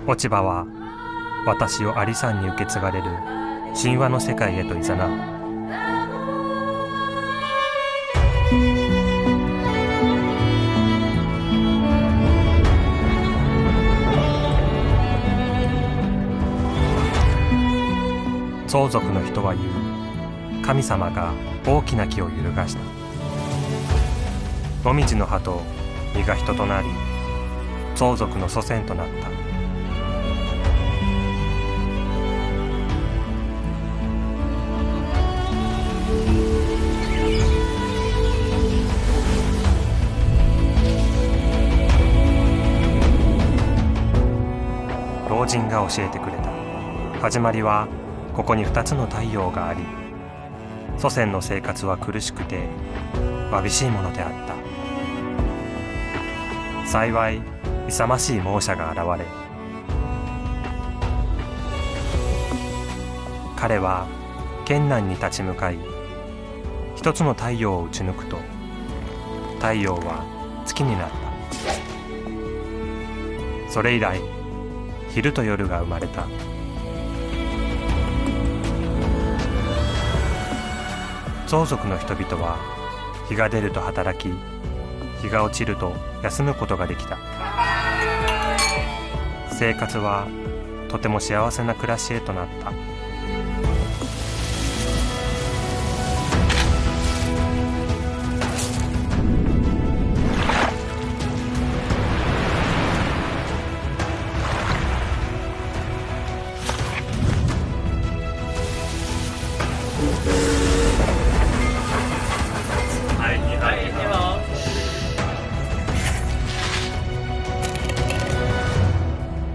落ち葉は私をアリさんに受け継がれる神話の世界へと誘う。相続の人は言う。神様が大きな木を揺るがした。もみじの葉と実が人となり、相続の祖先となった。老人が教えてくれた。始まりはここに2つの太陽があり、祖先の生活は苦しくてわびしいものであった。幸い勇ましい猛者が現れ、彼は艱難に立ち向かい、一つの太陽を打ち抜くと太陽は月になった。それ以来昼と夜が生まれた。相続の人々は日が出ると働き、日が落ちると休むことができた。生活はとても幸せな暮らしへとなった。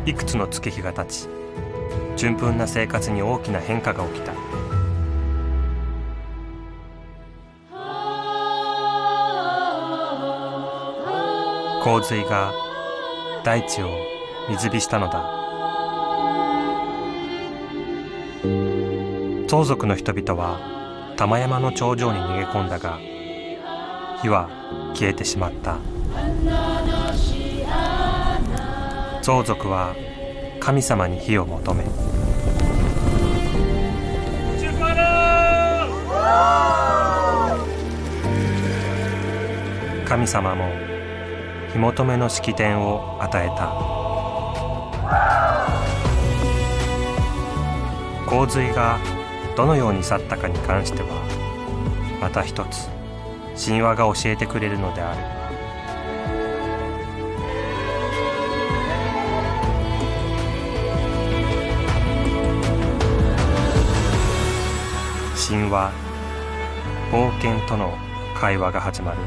いくつの月日が経ち、順風な生活に大きな変化が起きた。洪水が大地を水浸したのだ。相続の人々は玉山の頂上に逃げ込んだが、火は消えてしまった。相続は神様に火を求め、神様も火求めの式典を与えた。洪水がどのように去ったかに関しては、また一つ神話が教えてくれるのである。神話、冒険との会話が始まる。